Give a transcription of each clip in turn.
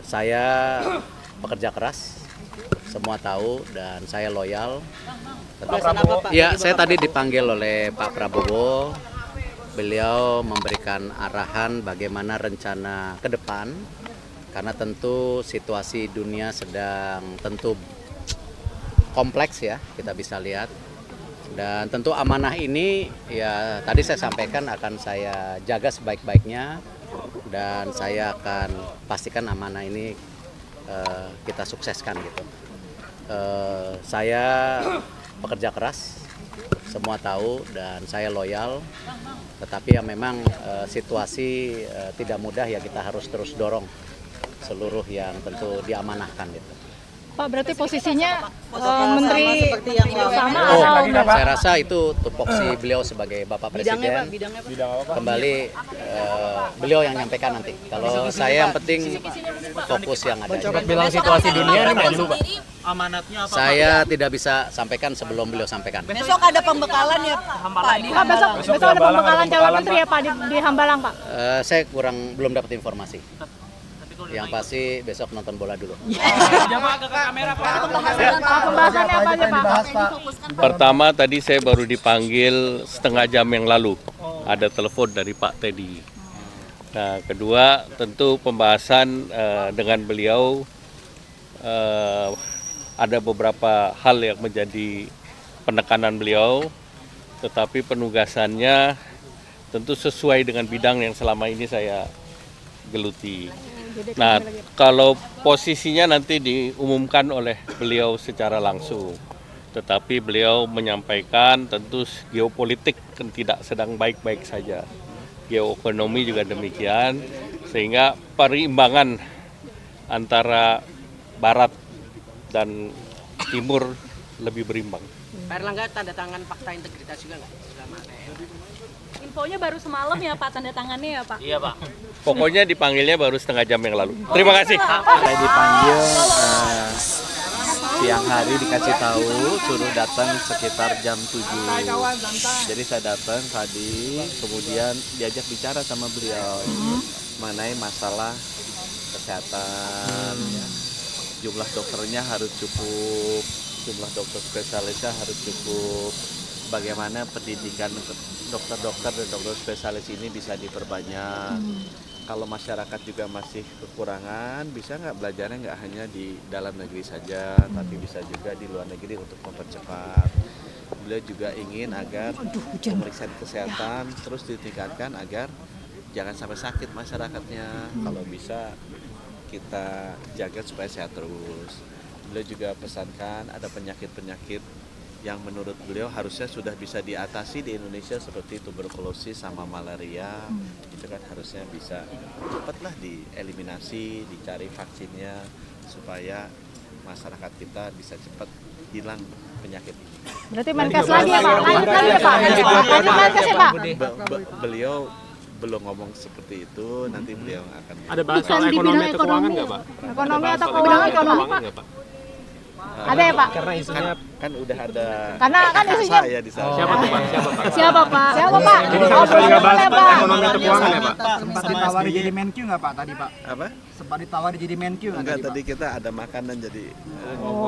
Saya pekerja keras, semua tahu, dan saya loyal. Ya, saya tadi dipanggil oleh Pak Prabowo. Beliau memberikan arahan bagaimana rencana ke depan, karena tentu situasi dunia sedang tentu kompleks ya, kita bisa lihat. Dan tentu amanah ini ya tadi saya sampaikan akan saya jaga sebaik-baiknya, dan saya akan pastikan amanah ini kita sukseskan gitu. Saya pekerja keras, semua tahu, dan saya loyal. Tetapi ya memang situasi tidak mudah ya, kita harus terus dorong seluruh yang tentu diamanahkan gitu. Pak, berarti posisinya Menteri seperti yang sama atau Saya rasa itu tupoksi beliau sebagai Bapak Presiden. Kembali beliau yang nyampaikan nanti. Kalau saya yang penting fokus yang ada. Bilang situasi dunia ini menlu, Pak. amanatnya apa? Saya tidak bisa sampaikan sebelum beliau sampaikan. Besok ada pembekalan ya Pak di Pak, besok ada pembekalan calon menteri ya Pak di Hambalang Pak. Saya belum dapat informasi. Yang pasti besok nonton bola dulu. Pembahasannya apa aja Pak? Pertama tadi saya baru dipanggil setengah jam yang lalu, ada telepon dari Pak Teddy. Nah, kedua tentu pembahasan dengan beliau ada beberapa hal yang menjadi penekanan beliau, tetapi penugasannya tentu sesuai dengan bidang yang selama ini saya geluti. Nah, kalau posisinya nanti diumumkan oleh beliau secara langsung, tetapi beliau menyampaikan tentu geopolitik kan tidak sedang baik-baik saja, geoekonomi juga demikian, sehingga perimbangan antara barat dan timur lebih berimbang. Pak Erlangga tanda tangan fakta integritas juga nggak? Infonya baru semalam ya Pak, tanda tangannya ya Pak? Iya Pak. Pokoknya dipanggilnya baru setengah jam yang lalu. Terima kasih. Saya dipanggil siang hari, dikasih tahu suruh datang sekitar jam 7. Jadi saya datang tadi, kemudian diajak bicara sama beliau mengenai masalah kesehatan. Jumlah dokternya harus cukup, jumlah dokter spesialisnya harus cukup. Bagaimana pendidikan dokter-dokter dan dokter spesialis ini bisa diperbanyak. Kalau masyarakat juga masih kekurangan, bisa nggak belajarnya nggak hanya di dalam negeri saja, tapi bisa juga di luar negeri untuk mempercepat. Beliau juga ingin agar pemeriksaan kesehatan terus ditingkatkan agar jangan sampai sakit masyarakatnya. Kalau bisa kita jaga supaya sehat terus. Beliau juga pesankan ada penyakit-penyakit yang menurut beliau harusnya sudah bisa diatasi di Indonesia seperti tuberkulosis sama malaria. Itu kan harusnya bisa cepatlah dieliminasi, dicari vaksinnya supaya masyarakat kita bisa cepat hilang penyakit ini. Berarti Menkes lagi ya Pak? Lanjut lagi ya Pak? Lanjut Menkes ya Pak? Beliau belum ngomong seperti itu, nanti beliau akan. Ada bahas soal ekonomi atau keuangan nggak Pak? Ekonomi atau keuangan ekonomi Pak? Ada ya Pak? Karena isunya Kan udah ada. Karena kan isunya Saya di sana. siapa tuh Pak? Siapa Pak? siapa Pak? Siapa Pak? Jadi sama sekali nggak bahas ekonomi atau keuangan ya Pak? Sempat ditawari jadi Menq nggak Pak tadi Pak? Apa? Sempat ditawari jadi Menq nggak Enggak, tadi tadi Pak? kita ada makanan jadi.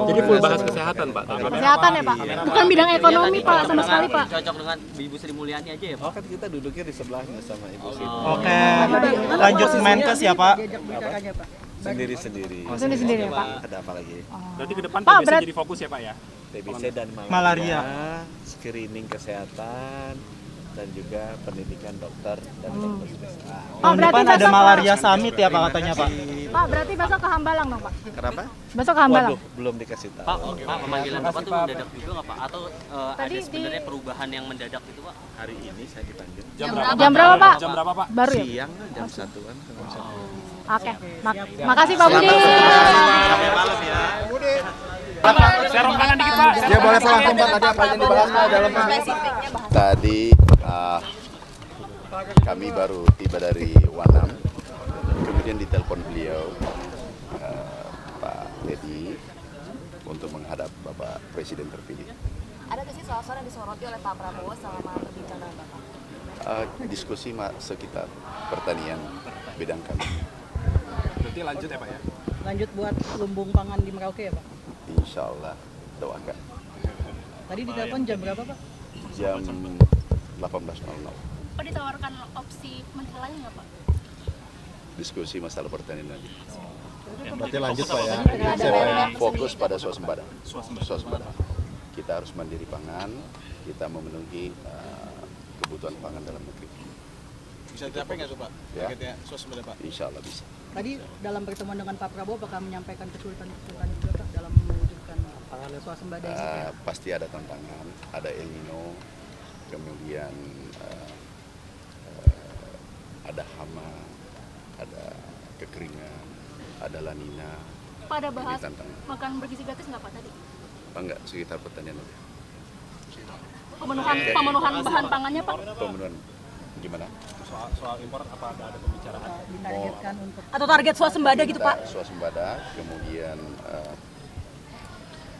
Jadi full bahas kesehatan Pak. Kesehatan ya Pak? Bukan bidang ekonomi Pak sama sekali Pak. Cocok dengan Ibu Sri Mulyani aja ya Pak? Oh kan kita duduknya di sebelahnya sama Ibu Sri. Oke, lanjut Menkes ya Pak? Sendiri-sendiri. Sendiri ya Pak? Ada apa lagi? Berarti ke depan Pak, TBC berat- jadi fokus ya Pak ya? TBC dan malaria, Malaria. screening kesehatan, dan juga pendidikan dokter dan dokter spesialis. Pak, berarti Depan ada besok malaria summit ya Pak katanya Pak? Pak, berarti besok ke Hambalang dong Pak? Kenapa? Besok ke Hambalang? Waduh, belum dikasih tahu. Pak, pemanggilan Bapak tuh mendadak juga nggak Pak? Atau Tadi ada di- sebenarnya perubahan yang mendadak itu Pak? Hari ini saya dipanggil. Jam berapa Pak? Jam berapa Pak? Baru ya? Siang jam 1-an. Oke, makasih Pak Budi. Sampai malam ya. Serong kanan dikit Pak. Ya boleh Pak, langsung Pak, tadi apa yang dibahas Pak dalam Tadi kami baru tiba dari Wanam, kemudian ditelepon beliau Pak Teddy untuk menghadap Bapak Presiden terpilih. Ada nggak sih soal-soal yang disoroti oleh Pak Prabowo selama perbincangan Bapak? Diskusi sekitar pertanian bidang kami. Berarti lanjut ya Pak ya? Lanjut buat lumbung pangan di Merauke ya Pak? Insya Allah doakan. Tadi ditelepon jam berapa Pak? Jam 18.00. Pak ditawarkan opsi menteri lain nggak Pak? Diskusi masalah pertanian nanti. Berarti lanjut Pak ya. Fokus pada swasembada. Kita harus mandiri pangan, kita memenuhi kebutuhan pangan dalam negeri. Bisa dicapai nggak tuh Pak? Ya. Targetnya swasembada Pak. Insya Allah bisa. Tadi dalam pertemuan dengan Pak Prabowo apakah menyampaikan kesulitan-kesulitan juga Pak dalam mewujudkan swasembada itu? Pasti ada tantangan, ada El Nino, kemudian ada hama, ada kekeringan, ada La Nina. Pak ada bahas Ini tantangan. makan bergizi gratis nggak Pak tadi? Enggak, sekitar pertanian aja. Pemenuhan bahan pangannya Pak? Pemenuhan gimana? Soal impor apa ada pembicaraan? Ditargetkan untuk Atau target swasembada gitu Pak? Swasembada, kemudian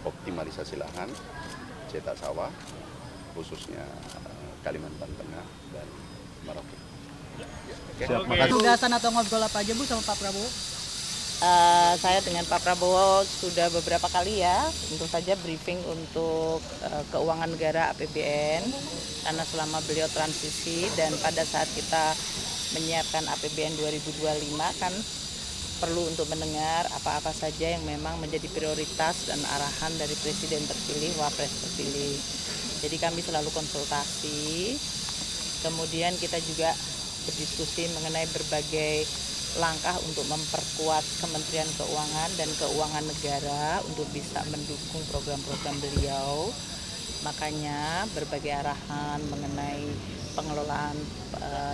optimalisasi lahan, cetak sawah, khususnya Kalimantan Tengah dan Merauke. penugasan atau ngobrol apa aja Bu sama Pak Prabowo? Saya dengan Pak Prabowo sudah beberapa kali ya, tentu saja briefing untuk keuangan negara APBN, karena selama beliau transisi dan pada saat kita menyiapkan APBN 2025 kan perlu untuk mendengar apa-apa saja yang memang menjadi prioritas dan arahan dari Presiden terpilih, Wapres terpilih. Jadi kami selalu konsultasi, kemudian kita juga berdiskusi mengenai berbagai langkah untuk memperkuat Kementerian Keuangan dan Keuangan Negara untuk bisa mendukung program-program beliau. Makanya berbagai arahan mengenai pengelolaan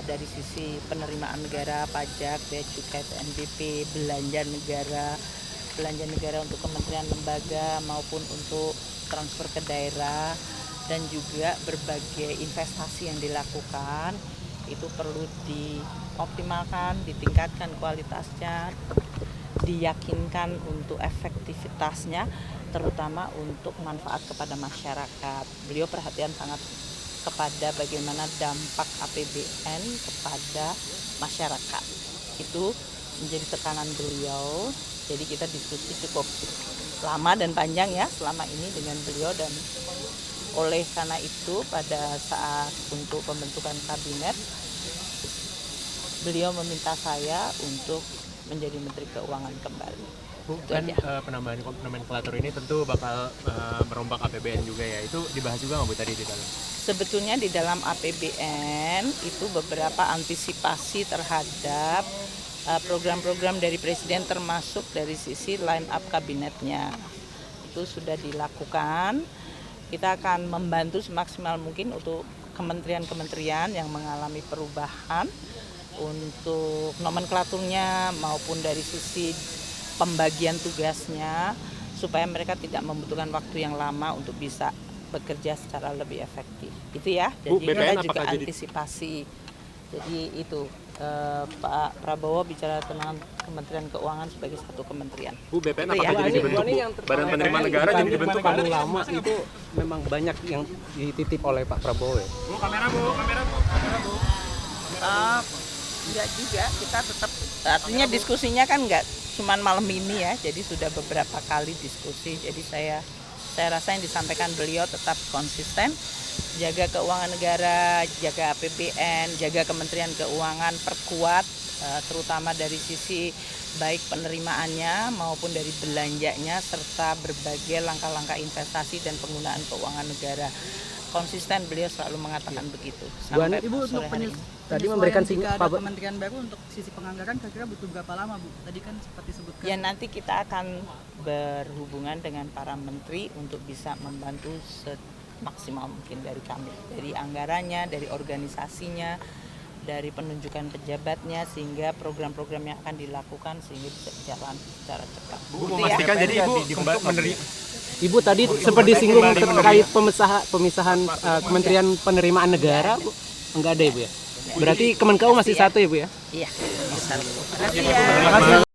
dari sisi penerimaan negara, pajak, bea cukai, PNBP, belanja negara untuk kementerian lembaga maupun untuk transfer ke daerah, dan juga berbagai investasi yang dilakukan itu perlu dioptimalkan, ditingkatkan kualitasnya, diyakinkan untuk efektivitasnya, terutama untuk manfaat kepada masyarakat. Beliau perhatian sangat kepada bagaimana dampak APBN kepada masyarakat. Itu menjadi tekanan beliau. Jadi kita diskusi cukup lama dan panjang ya selama ini dengan beliau, dan oleh karena itu pada saat untuk pembentukan kabinet beliau meminta saya untuk menjadi Menteri Keuangan kembali. Bu, kan penambahan nomenklatur ini tentu bakal merombak APBN juga ya. Itu dibahas juga nggak Bu tadi di dalam? Sebetulnya di dalam APBN itu beberapa antisipasi terhadap program-program dari Presiden termasuk dari sisi line up kabinetnya. Itu sudah dilakukan. Kita akan membantu semaksimal mungkin untuk kementerian-kementerian yang mengalami perubahan untuk nomenklaturnya maupun dari sisi pembagian tugasnya, supaya mereka tidak membutuhkan waktu yang lama untuk bisa bekerja secara lebih efektif. Itu ya. Jadi kita juga antisipasi. Jadi itu Pak Prabowo bicara tentang Kementerian Keuangan sebagai satu kementerian. Bu, BPN apakah jadi dibentuk Bu? Badan Penerimaan Negara jadi dibentuk kamu lama itu memang banyak yang dititip oleh Pak Prabowo ya? Bu, kamera Bu. Enggak juga, kita tetap artinya diskusinya kan enggak cuman malam ini ya, jadi sudah beberapa kali diskusi. Jadi saya rasa yang disampaikan beliau tetap konsisten, jaga keuangan negara, jaga APBN, jaga Kementerian Keuangan, perkuat terutama dari sisi baik penerimaannya maupun dari belanjanya, serta berbagai langkah-langkah investasi dan penggunaan keuangan negara. Konsisten beliau selalu mengatakan begitu. Sampai Ibu untuk tadi memberikan jika ada kementerian baru untuk sisi penganggaran kira-kira butuh berapa lama Bu? Tadi kan seperti sebutkan. Ya nanti kita akan berhubungan dengan para menteri untuk bisa membantu semaksimal mungkin dari kami, dari anggarannya, dari organisasinya, dari penunjukan pejabatnya, sehingga program-program yang akan dilakukan sehingga bisa berjalan secara cepat. Bu, memastikan jadi Ibu tadi sempat disinggung terkait pemisahan Kementerian Penerimaan Negara, Bu. Enggak ada ya Bu ya? Berarti Kemenkeu masih satu ya Bu ya? Iya, satu. Terima kasih ya.